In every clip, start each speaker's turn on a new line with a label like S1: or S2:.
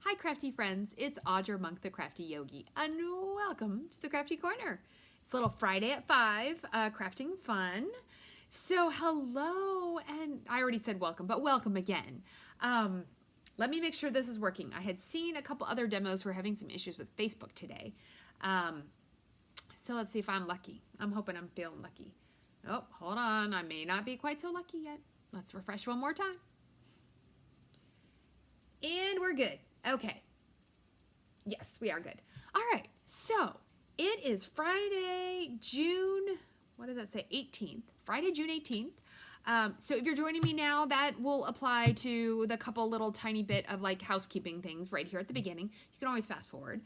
S1: Hi crafty friends, it's Audra Monk the Crafty Yogi and welcome to the Crafty Corner. It's a little Friday at 5, crafting fun. So hello, and I already said welcome, but welcome again. Let me make sure this is working. I had seen a couple other demos who were having some issues with Facebook today. So let's see if I'm lucky. I'm hoping I'm feeling lucky. Oh, hold on, I may not be quite so lucky yet. Let's refresh one more time. And we're good. Okay. Yes, we are good. All right. So it is Friday, June, what does that say? 18th. Friday, June 18th. So if you're joining me now, that will apply to the couple little tiny bit of like housekeeping things right here at the beginning. You can always fast forward.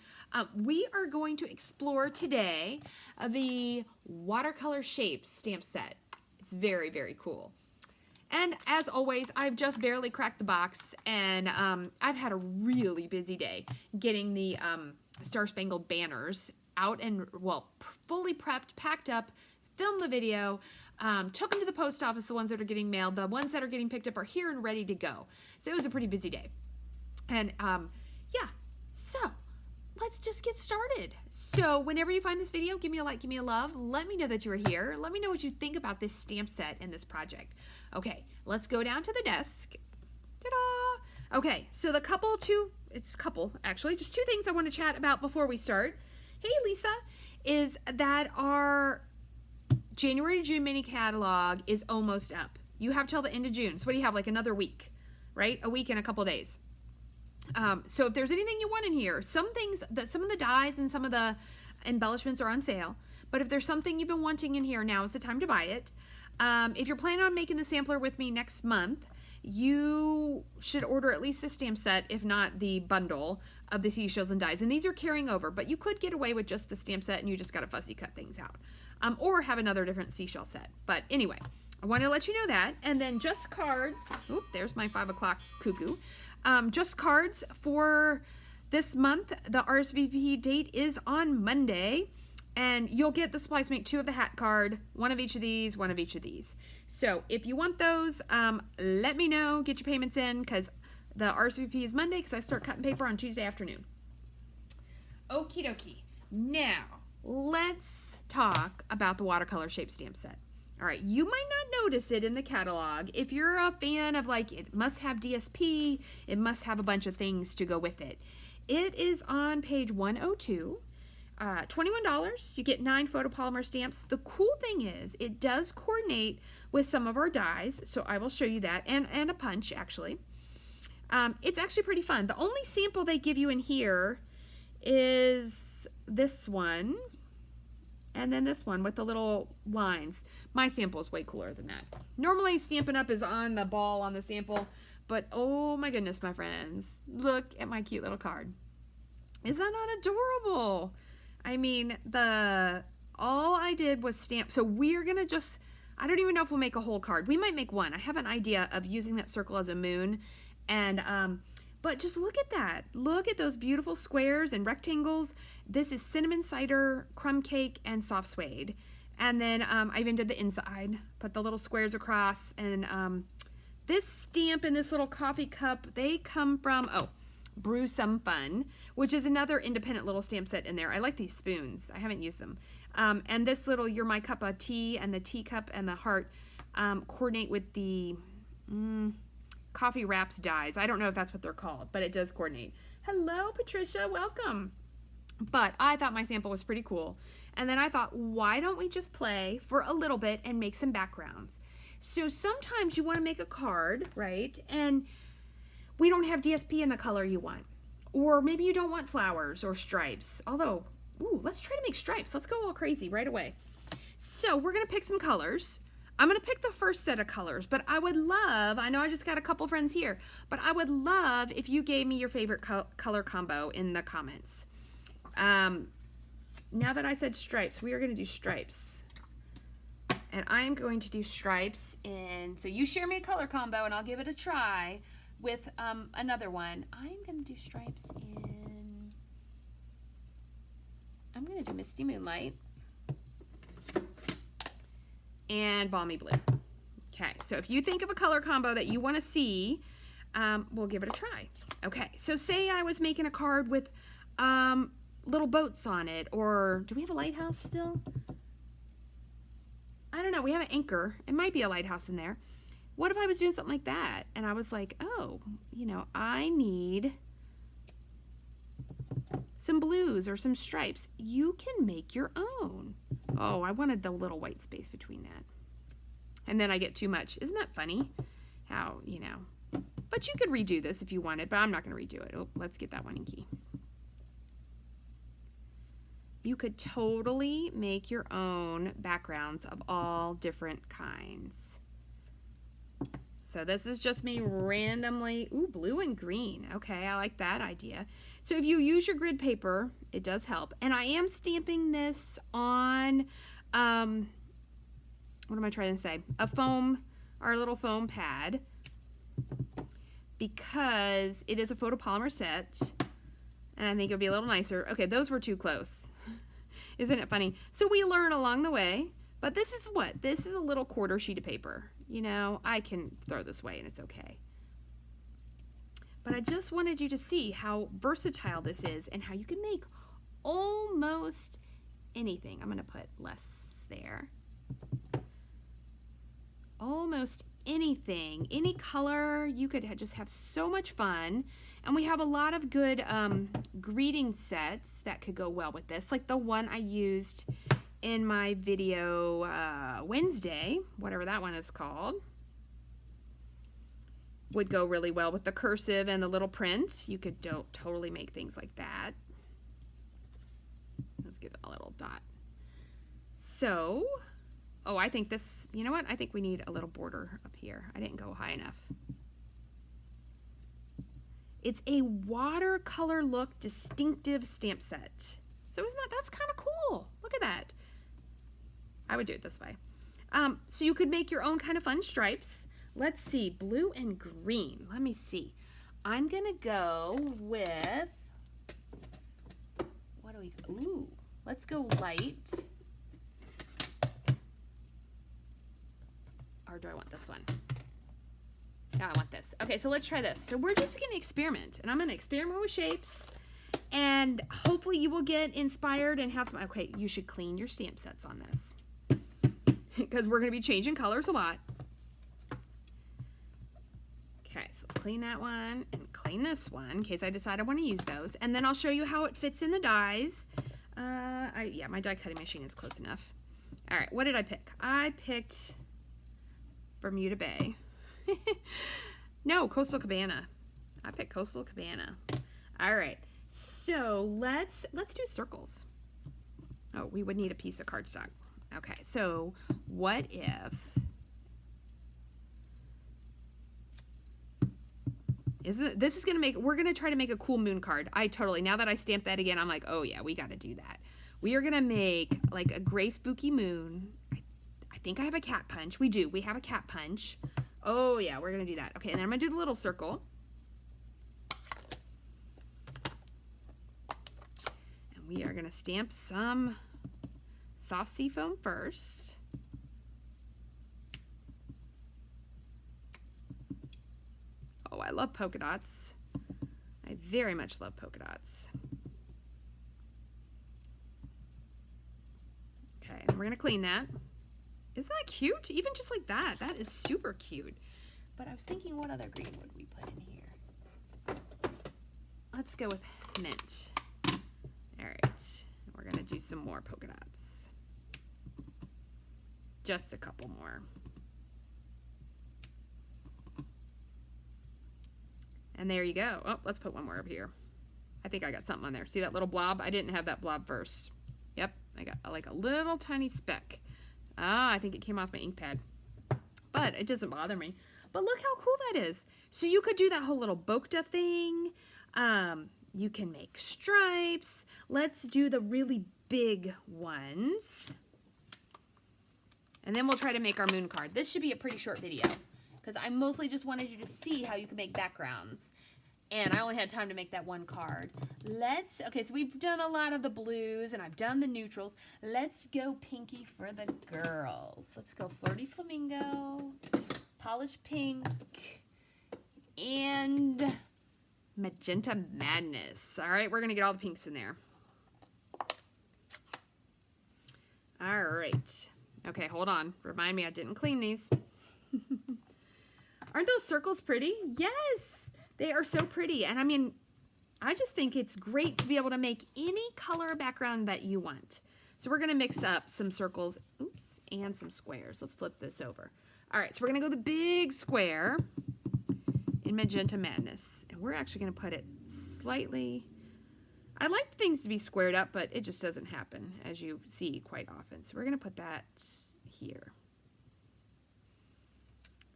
S1: We are going to explore today the watercolor shapes stamp set. It's very, very cool. And as always, I've just barely cracked the box, and I've had a really busy day getting the Star Spangled banners out and, well, fully prepped, packed up, filmed the video, took them to the post office, the ones that are getting mailed. The ones that are getting picked up are here and ready to go. So it was a pretty busy day. And yeah, so let's just get started. So whenever you find this video, give me a like, give me a love. Let me know that you're here. Let me know what you think about this stamp set and this project. Okay, let's go down to the desk. Ta-da! Okay, so the couple actually, just two things I want to chat about before we start. Hey, Lisa, is that our January to June mini catalog is almost up. You have till the end of June. So what do you have, like another week, right? A week and a couple days. So if there's anything you want in here, some of the dies and some of the embellishments are on sale, but if there's something you've been wanting in here, now is the time to buy it. If you're planning on making the sampler with me next month, you should order at least the stamp set, if not the bundle of the seashells and dies. And these are carrying over, but you could get away with just the stamp set and you just got to fussy cut things out. Or have another different seashell set. But anyway, I want to let you know that. And then just cards. Oop, there's my 5 o'clock cuckoo. Just cards for this month. The RSVP date is on Monday. And you'll get the supplies to make 2 of the hat card, 1 of each of these, 1 of each of these. So if you want those, let me know. Get your payments in because the RSVP is Monday because I start cutting paper on Tuesday afternoon. Okie dokie. Now, let's talk about the watercolor shape stamp set. All right, you might not notice it in the catalog. If you're a fan of like, it must have DSP, it must have a bunch of things to go with it. It is on page 102. $21, you get 9 photopolymer stamps. The cool thing is it does coordinate with some of our dies, so I will show you that, and a punch actually. It's actually pretty fun. The only sample they give you in here is this one, and then this one with the little lines. My sample is way cooler than that. Normally Stampin' Up! Is on the ball on the sample, but oh my goodness, my friends, look at my cute little card. Is that not adorable? I mean, all I did was stamp. So we're gonna just, I don't even know if we'll make a whole card. We might make one. I have an idea of using that circle as a moon. And, but just look at that. Look at those beautiful squares and rectangles. This is cinnamon cider, crumb cake, and soft suede. And then I even did the inside, put the little squares across. And this stamp and this little coffee cup, they come from, Brew Some Fun, which is another independent little stamp set in there. I like these spoons. I haven't used them. And this little You're My Cup of Tea and the teacup and the heart coordinate with the coffee wraps dies. I don't know if that's what they're called, but it does coordinate. Hello, Patricia. Welcome. But I thought my sample was pretty cool. And then I thought, why don't we just play for a little bit and make some backgrounds? So sometimes you want to make a card, right? And we don't have DSP in the color you want. Or maybe you don't want flowers or stripes. Although, ooh, let's try to make stripes. Let's go all crazy right away. So we're gonna pick some colors. I'm gonna pick the first set of colors, but I would love, I know I just got a couple friends here, but I would love if you gave me your favorite color combo in the comments. Now that I said stripes, we are gonna do stripes. And I am going to do stripes in, so you share me a color combo and I'll give it a try with another one. I'm going to do stripes in, I'm going to do Misty Moonlight and Balmy Blue. Okay, so if you think of a color combo that you want to see, we'll give it a try. Okay, so say I was making a card with little boats on it, or do we have a lighthouse still? I don't know, we have an anchor. It might be a lighthouse in there. What if I was doing something like that? And I was like, oh, you know, I need some blues or some stripes. You can make your own. Oh, I wanted the little white space between that. And then I get too much. Isn't that funny? How, you know. But you could redo this if you wanted, but I'm not going to redo it. Oh, let's get that one in key. You could totally make your own backgrounds of all different kinds. So this is just me randomly, ooh, blue and green. Okay, I like that idea. So if you use your grid paper, it does help. And I am stamping this on, what am I trying to say? A foam, our little foam pad, because it is a photopolymer set, and I think it'll be a little nicer. Okay, those were too close. Isn't it funny? So we learn along the way, but this is what? This is a little quarter sheet of paper. You know, I can throw this away and it's okay. But I just wanted you to see how versatile this is and how you can make almost anything. I'm going to put less there. Almost anything, any color. You could just have so much fun. And we have a lot of good greeting sets that could go well with this, like the one I used in my video Wednesday, whatever that one is called, would go really well with the cursive and the little print. You could totally make things like that. Let's get a little dot. So, oh, I think this, you know what? I think we need a little border up here. I didn't go high enough. It's a watercolor look distinctive stamp set. So isn't that's kind of cool. Look at that. I would do it this way. So you could make your own kind of fun stripes. Let's see, blue and green. Let me see. I'm gonna go with, what do we, ooh, let's go light. Or do I want this one? No, I want this. Okay, so let's try this. So we're just gonna experiment, and I'm gonna experiment with shapes, and hopefully you will get inspired and have some, okay, you should clean your stamp sets on this, because we're gonna be changing colors a lot. Okay, so let's clean that one, and clean this one, in case I decide I wanna use those, and then I'll show you how it fits in the dies. Yeah, my die cutting machine is close enough. All right, what did I pick? I picked Bermuda Bay. No, Coastal Cabana. I picked Coastal Cabana. All right, so let's do circles. Oh, we would need a piece of cardstock. Okay, so what if, this is gonna make, we're gonna try to make a cool moon card. Now that I stamped that again, I'm like, oh yeah, we gotta do that. We are gonna make like a gray spooky moon. I think I have a cat punch. We do, we have a cat punch. Oh yeah, we're gonna do that. Okay, and then I'm gonna do the little circle. And we are gonna stamp some soft sea foam first. Oh, I love polka dots. I very much love polka dots. Okay, and we're gonna clean that. Isn't that cute? Even just like that. That is super cute. But I was thinking, what other green would we put in here? Let's go with mint. All right. We're going to do some more polka dots. Just a couple more. And there you go. Oh, let's put one more up here. I think I got something on there. See that little blob? I didn't have that blob first. Yep, I got like a little tiny speck. Ah, I think it came off my ink pad, but it doesn't bother me. But look how cool that is. So you could do that whole little bokta thing. You can make stripes. Let's do the really big ones. And then we'll try to make our moon card. This should be a pretty short video because I mostly just wanted you to see how you can make backgrounds. And I only had time to make that one card. Okay, so we've done a lot of the blues and I've done the neutrals. Let's go pinky for the girls. Let's go flirty flamingo, polished pink, and Magenta Madness. All right, we're going to get all the pinks in there. All right. Okay, hold on. Remind me I didn't clean these. Aren't those circles pretty? Yes, they are so pretty. And I mean, I just think it's great to be able to make any color background that you want. So we're going to mix up some circles, oops, and some squares. Let's flip this over. All right, so we're going to go the big square in Magenta Madness. And we're actually going to put it slightly... I like things to be squared up, but it just doesn't happen, as you see quite often. So we're going to put that here.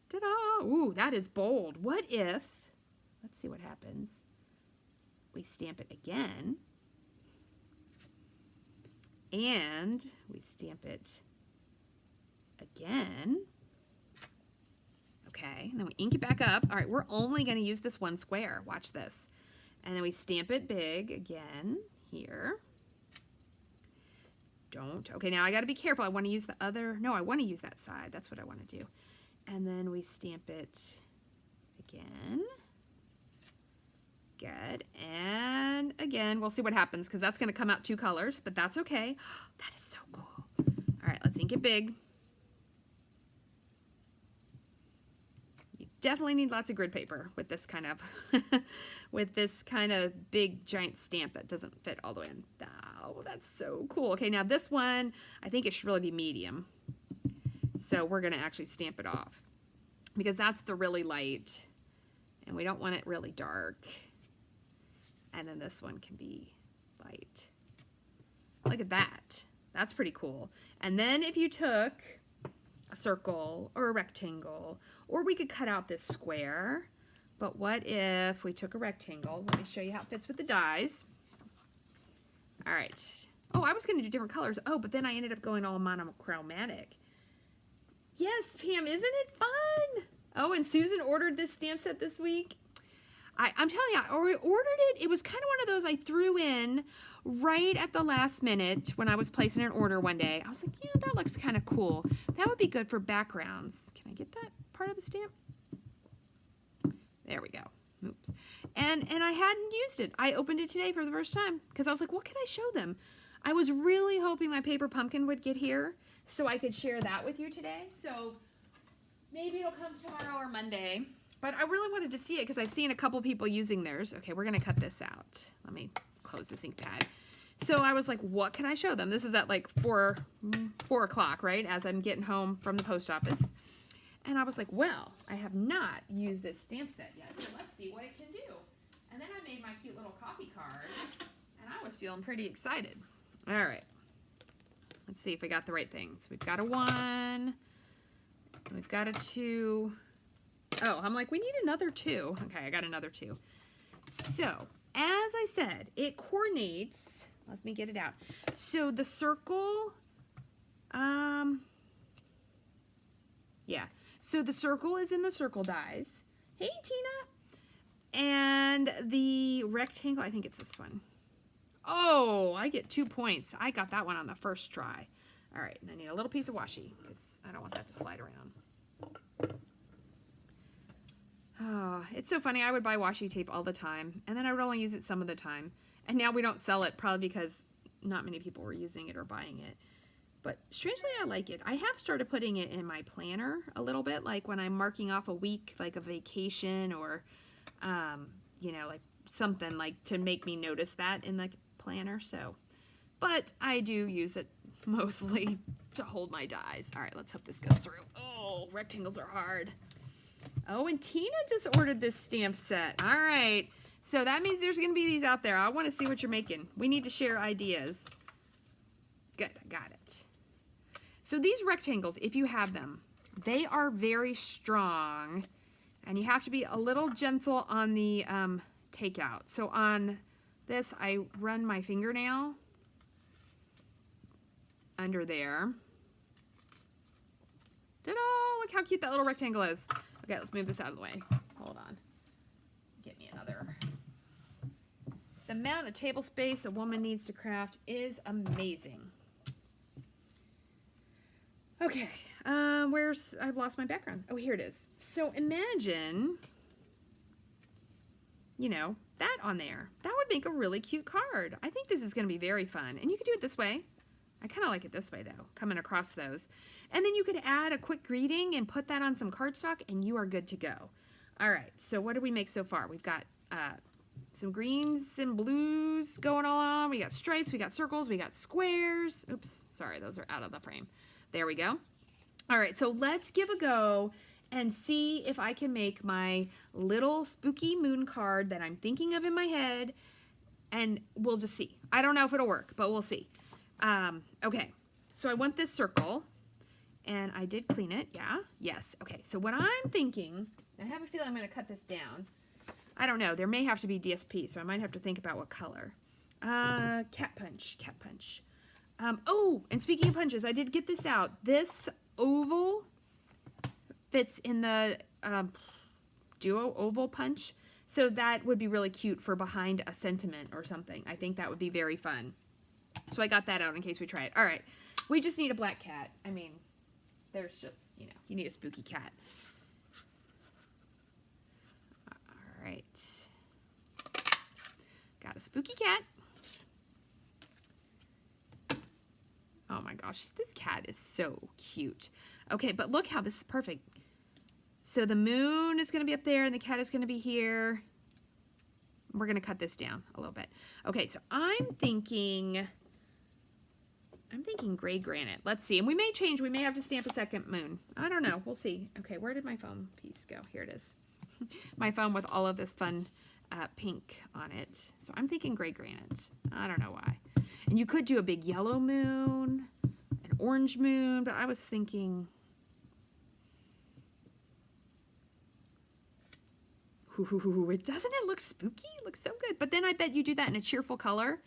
S1: Ta-da! Ooh, that is bold. What if, let's see what happens. We stamp it again. And we stamp it again. Okay, and then we ink it back up. All right, we're only going to use this one square. Watch this. And then we stamp it big again here. Don't. Okay, now I got to be careful. I want to use the other. No, I want to use that side. That's what I want to do. And then we stamp it again. Good. And again, we'll see what happens because that's going to come out two colors, but that's okay. That is so cool. All right, let's ink it big. Definitely need lots of grid paper with this kind of big giant stamp that doesn't fit all the way in. Oh, that's so cool. Okay, now this one, I think it should really be medium. So we're gonna actually stamp it off because that's the really light and we don't want it really dark. And then this one can be light. Look at that. That's pretty cool. And then if you took a circle or a rectangle, or we could cut out this square, but what if we took a rectangle? Let me show you how it fits with the dies. All right. Oh, I was going to do different colors. Oh, but then I ended up going all monochromatic. Yes, Pam, isn't it fun? Oh, and Susan ordered this stamp set this week. I'm telling you, I ordered it. It was kind of one of those I threw in right at the last minute when I was placing an order one day. I was like, yeah, that looks kind of cool. That would be good for backgrounds. Can I get that part of the stamp? There we go. Oops. And I hadn't used it. I opened it today for the first time because I was like, what can I show them? I was really hoping my paper pumpkin would get here so I could share that with you today. So maybe it'll come tomorrow or Monday. But I really wanted to see it because I've seen a couple people using theirs. Okay, we're going to cut this out. Let me close this ink pad. So I was like, what can I show them? This is at like 4 o'clock, right? As I'm getting home from the post office. And I was like, well, I have not used this stamp set yet. So let's see what it can do. And then I made my cute little coffee card. And I was feeling pretty excited. All right. Let's see if we got the right things. We've got a 1. And we've got a 2. Oh, I'm like, we need another 2. Okay, I got another 2. So, as I said, it coordinates. Let me get it out. So the circle, yeah. So the circle is in the circle dies. Hey, Tina. And the rectangle, I think it's this one. Oh, I get 2 points. I got that one on the first try. All right, and I need a little piece of washi because I don't want that to slide around. Oh, it's so funny. I would buy washi tape all the time, and then I would only use it some of the time. And now we don't sell it, probably because not many people were using it or buying it. But strangely, I like it. I have started putting it in my planner a little bit, like when I'm marking off a week, like a vacation or, you know, like something like to make me notice that in the planner. So, but I do use it mostly to hold my dies. All right, let's hope this goes through. Oh, rectangles are hard. Oh, and Tina just ordered this stamp set. All right. So that means there's going to be these out there. I want to see what you're making. We need to share ideas. Good. I got it. So these rectangles, if you have them, they are very strong. And you have to be a little gentle on the takeout. So on this, I run my fingernail under there. Ta-da! Look how cute that little rectangle is. Okay, let's move this out of the way. Hold on. Get me another. The amount of table space a woman needs to craft is amazing. Okay, I've lost my background. Oh, here it is. So imagine you know, that on there. That would make a really cute card. I think this is going to be very fun. And you could do it this way. I kind of like it this way though, coming across those. And then you could add a quick greeting and put that on some cardstock and you are good to go. All right, so what did we make so far? We've got some greens and blues going on. We got stripes, we got circles, we got squares. Oops, sorry, those are out of the frame. There we go. All right, so let's give a go and see if I can make my little spooky moon card that I'm thinking of in my head, and we'll just see. I don't know if it'll work, but we'll see. Okay, so I want this circle, and I did clean it, yeah? Yes, okay, so what I'm thinking, I have a feeling I'm gonna cut this down. I don't know, there may have to be DSP, so I might have to think about what color. Cat punch, cat punch. Oh, and speaking of punches, I did get this out. This oval fits in the duo oval punch, so that would be really cute for behind a sentiment or something. I think that would be very fun. So I got that out in case we try it. All right, we just need a black cat. I mean, there's just, you know, you need a spooky cat. All right, got a spooky cat. Oh my gosh, this cat is so cute. Okay, but look how this is perfect. So the moon is going to be up there and the cat is going to be here. We're going to cut this down a little bit. Okay, so I'm thinking gray granite. Let's see. And we may change. We may have to stamp a second moon. I don't know. We'll see. Okay, where did my foam piece go? Here it is. My foam with all of this fun pink on it. So I'm thinking gray granite. I don't know why. And you could do a big yellow moon, an orange moon, but I was thinking, doesn't it look spooky? It looks so good. But then I bet you do that in a cheerful color.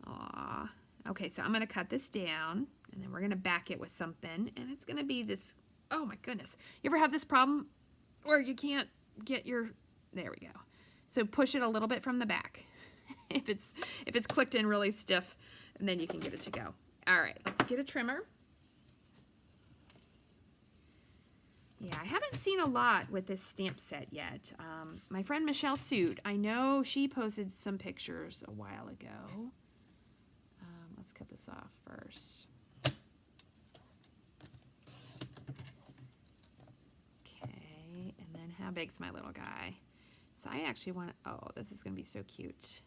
S1: Aw. Okay, so I'm going to cut this down, and then we're going to back it with something, and it's going to be this, oh my goodness. You ever have this problem where you can't get your, there we go. So push it a little bit from the back. If it's clicked in really stiff, and then you can get it to go. All right, let's get a trimmer. Yeah, I haven't seen a lot with this stamp set yet. My friend Michelle Suit, I know she posted some pictures a while ago. Let's cut this off first. Okay, and then how big's my little guy? So I actually want, oh, this is going to be so cute.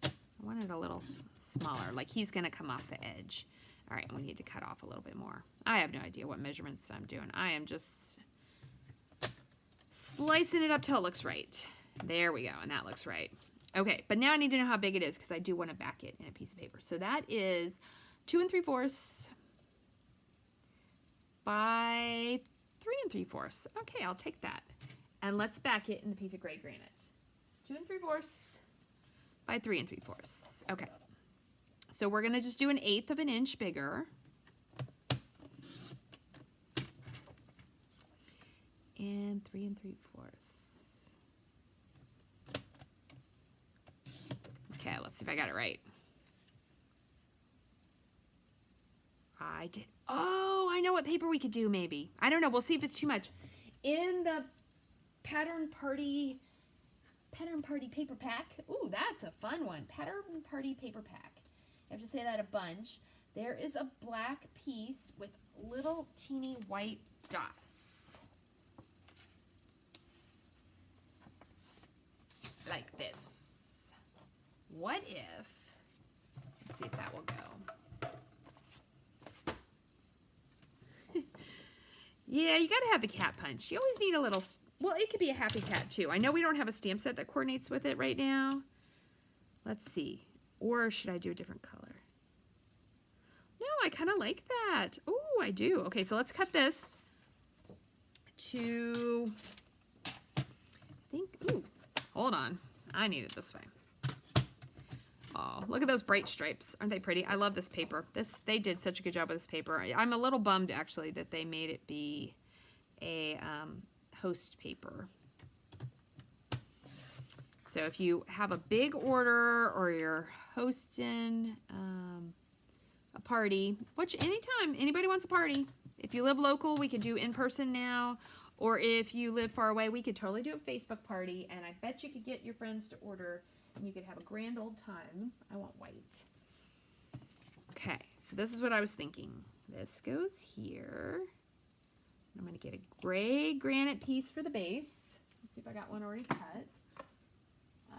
S1: I want it a little smaller, like he's going to come off the edge. All right, we need to cut off a little bit more. I have no idea what measurements I'm doing. I am just slicing it up till it looks right. There we go, and that looks right. Okay, but now I need to know how big it is because I do want to back it in a piece of paper. So that is 2 3/4 by 3 3/4. Okay, I'll take that. And let's back it in a piece of gray granite. 2 3/4 by 3 3/4. Okay. So we're going to just do 1/8 of an inch bigger. And 3 3/4. Okay, let's see if I got it right. I did. Oh, I know what paper we could do maybe. I don't know. We'll see if it's too much. In the Pattern Party paper pack. Ooh, that's a fun one. Pattern Party paper pack. I have to say that a bunch. There is a black piece with little teeny white dots. Like this. What if, let's see if that will go. Yeah, you gotta have the cat punch. You always need a little, well, it could be a happy cat too. I know we don't have a stamp set that coordinates with it right now. Let's see. Or should I do a different color? No, I kind of like that. Oh, I do. Okay, so let's cut this to, I think, ooh, hold on. I need it this way. Oh, look at those bright stripes. Aren't they pretty? I love this paper. They did such a good job with this paper. I'm a little bummed, actually, that they made it be a host paper. So if you have a big order or you're hosting a party, which anytime anybody wants a party, if you live local, we can do in person now. Or if you live far away, we could totally do a Facebook party, and I bet you could get your friends to order, and you could have a grand old time. I want white. Okay, so this is what I was thinking. This goes here. I'm going to get a gray granite piece for the base. Let's see if I got one already cut.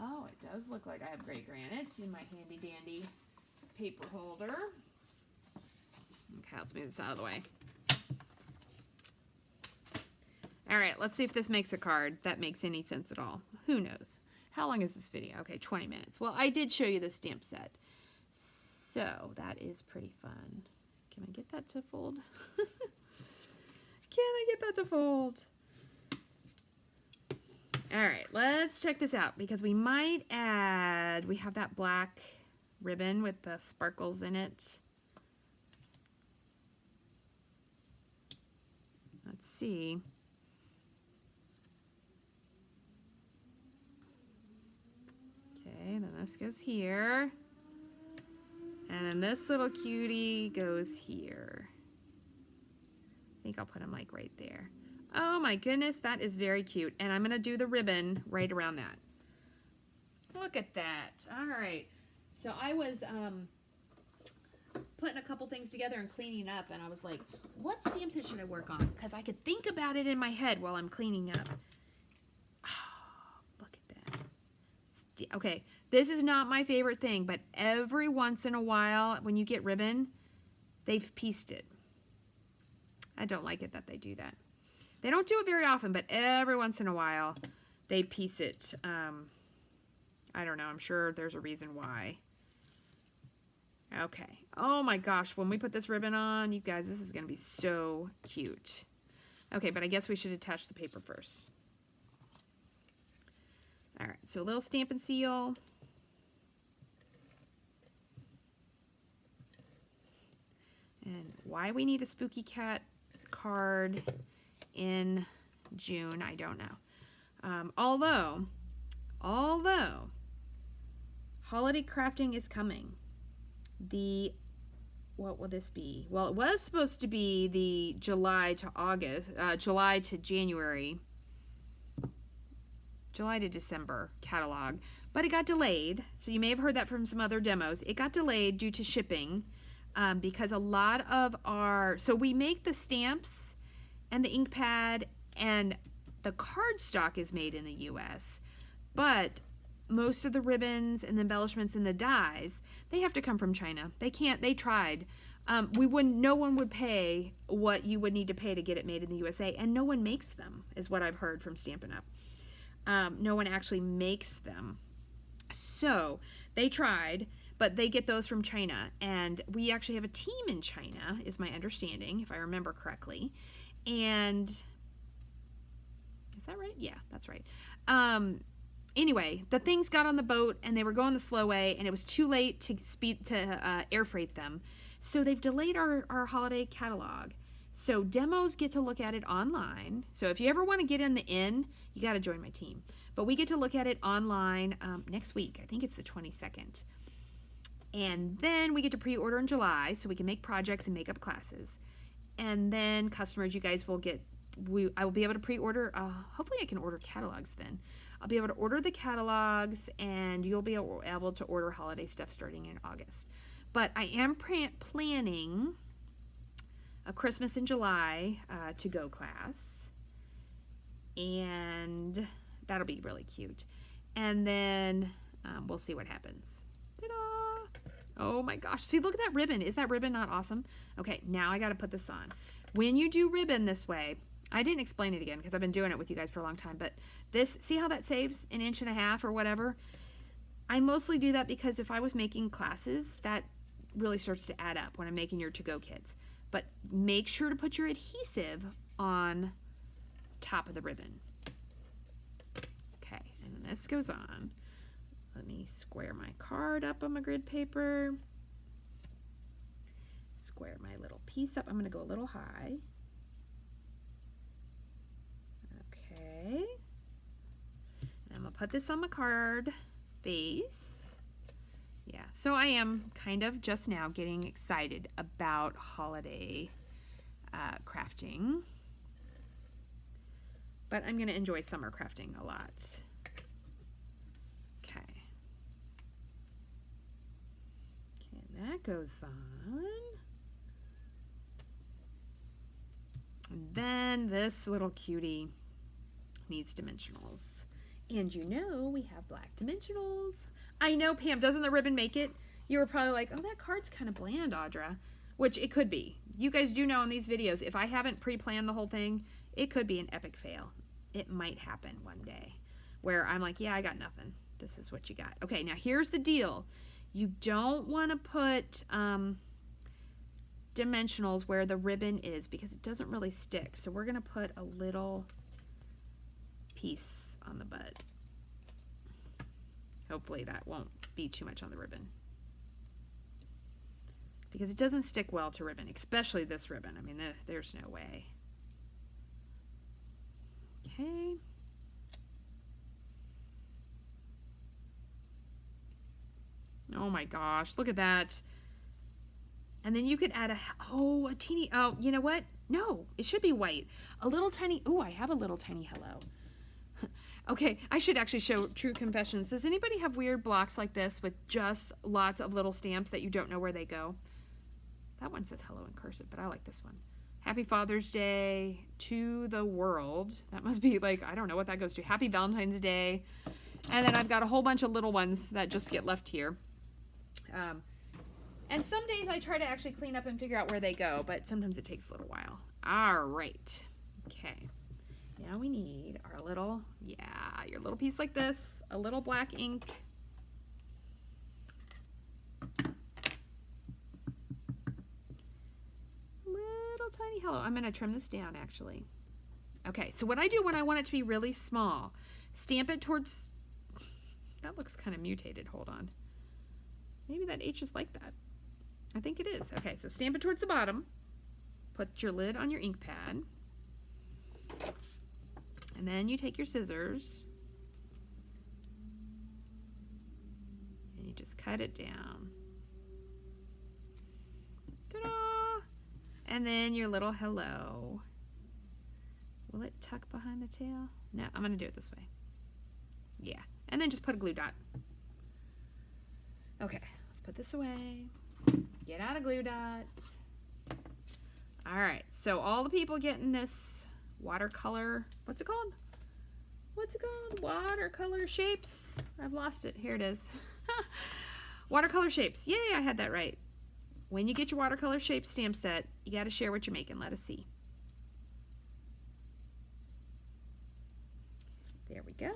S1: Oh, it does look like I have gray granite in my handy dandy paper holder. Okay, let's move this out of the way. All right, let's see if this makes a card that makes any sense at all. Who knows? How long is this video? Okay, 20 minutes. Well, I did show you the stamp set. So that is pretty fun. Can I get that to fold? Can I get that to fold? All right, let's check this out because we might add, we have that black ribbon with the sparkles in it. Let's see. Okay, then this goes here. And then this little cutie goes here. I think I'll put him like right there. Oh my goodness, that is very cute. And I'm gonna do the ribbon right around that. Look at that. All right. So I was putting a couple things together and cleaning up, and I was like, what stamp set should I work on? Because I could think about it in my head while I'm cleaning up. Oh, look at that. Okay, this is not my favorite thing, but every once in a while when you get ribbon, they've pieced it. I don't like it that they do that. They don't do it very often, but every once in a while they piece it. I don't know. I'm sure there's a reason why. Okay. Oh my gosh. When we put this ribbon on, you guys, this is going to be so cute. Okay, but I guess we should attach the paper first. All right. So a little stamp and seal. And why we need a spooky cat card in June, I don't know. Although holiday crafting is coming. What will this be? Well, it was supposed to be the July to January, July to December catalog, but it got delayed. So you may have heard that from some other demos. It got delayed due to shipping because a lot of so we make the stamps and the ink pad, and the cardstock is made in the US, but most of the ribbons and the embellishments and the dies, they have to come from China. They can't, they tried. No one would pay what you would need to pay to get it made in the USA, and no one makes them, is what I've heard from Stampin' Up. No one actually makes them. So they tried, but they get those from China, and we actually have a team in China, is my understanding, if I remember correctly. And is that right? Yeah, that's right. Anyway, the things got on the boat and they were going the slow way, and it was too late to air freight them. So they've delayed our holiday catalog. So demos get to look at it online. So if you ever want to get in the you got to join my team. But we get to look at it online next week. I think it's the 22nd. And then we get to pre-order in July so we can make projects and make up classes. And then customers, you guys will get, I will be able to pre-order, hopefully I can order catalogs then. I'll be able to order the catalogs, and you'll be able to order holiday stuff starting in August. But I am planning a Christmas in July to-go class, and that'll be really cute. And then we'll see what happens. Ta-da! Oh my gosh, see, look at that ribbon. Is that ribbon not awesome? Okay, now I got to put this on. When you do ribbon this way, I didn't explain it again because I've been doing it with you guys for a long time, but this, see how that saves 1.5 inches or whatever? I mostly do that because if I was making classes, that really starts to add up when I'm making your to-go kits. But make sure to put your adhesive on top of the ribbon. Okay, and then this goes on. Let me square my card up on my grid paper. Square my little piece up. I'm going to go a little high. Okay. And I'm going to put this on my card base. Yeah, so I am kind of just now getting excited about holiday crafting. but I'm going to enjoy summer crafting a lot. Okay. Okay, that goes on. And then this little cutie needs dimensionals. And you know we have black dimensionals. I know, Pam, doesn't the ribbon make it? You were probably like, oh, that card's kind of bland, Audra. Which it could be. You guys do know in these videos, if I haven't pre-planned the whole thing, it could be an epic fail. It might happen one day where I'm like, yeah, I got nothing. This is what you got. Okay, now here's the deal. You don't want to put dimensionals where the ribbon is because it doesn't really stick. So we're going to put a little piece on the butt. Hopefully that won't be too much on the ribbon, because it doesn't stick well to ribbon, especially this ribbon. I mean, there's no way. Okay. Oh my gosh, look at that. And then you could add a teeny, oh, you know what? No, it should be white. A little tiny, oh, I have a little tiny hello. Okay, I should actually show true confessions. Does anybody have weird blocks like this with just lots of little stamps that you don't know where they go? That one says hello in cursive, but I like this one. Happy Father's Day to the world. That must be like, I don't know what that goes to. Happy Valentine's Day. And then I've got a whole bunch of little ones that just get left here. And some days I try to actually clean up and figure out where they go, but sometimes it takes a little while. All right. Okay. Now we need our little, your little piece like this, a little black ink. Little tiny hello. I'm going to trim this down actually. Okay, so what I do when I want it to be really small, stamp it towards, that looks kind of mutated, hold on. Maybe that H is like that. I think it is. Okay, so stamp it towards the bottom. Put your lid on your ink pad. And then you take your scissors and you just cut it down. Ta-da! And then your little hello. Will it tuck behind the tail? No, I'm going to do it this way. Yeah. And then just put a glue dot. Okay, let's put this away. Get out a glue dot. All right, so all the people getting this watercolor, what's it called? What's it called? Watercolor shapes. I've lost it. Here it is. Watercolor shapes. Yay, I had that right. When you get your watercolor shape stamp set, you got to share what you're making. Let us see. There we go.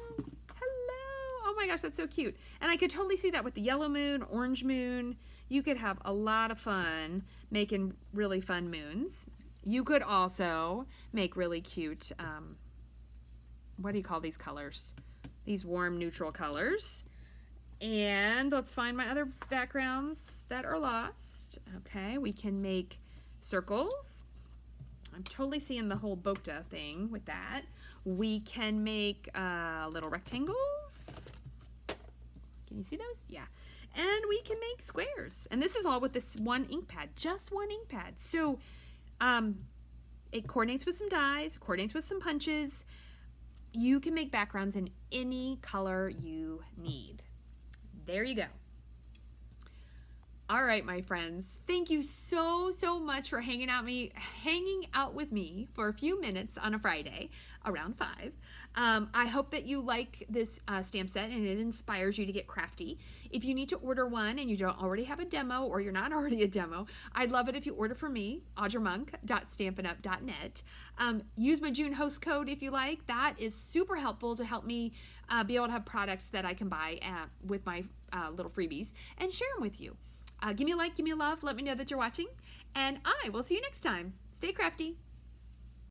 S1: Hello. Oh my gosh, that's so cute. And I could totally see that with the yellow moon, orange moon. You could have a lot of fun making really fun moons. You could also make really cute, what do you call these colors? These warm neutral colors. And let's find my other backgrounds that are lost. Okay, we can make circles. I'm totally seeing the whole Bokta thing with that. We can make little rectangles. Can you see those? Yeah. And we can make squares. And this is all with this one ink pad, just one ink pad. So it coordinates with some dies, coordinates with some punches. You can make backgrounds in any color you need. There you go. All right, my friends, thank you so much for hanging out with me for a few minutes on a Friday around 5. I hope that you like this stamp set and it inspires you to get crafty. If you need to order one and you don't already have a demo or you're not already a demo, I'd love it if you order from me, audramonk.stampinup.net. Use my June host code if you like. That is super helpful to help me be able to have products that I can buy with my little freebies and share them with you. Give me a like, give me a love, let me know that you're watching, and I will see you next time. Stay crafty.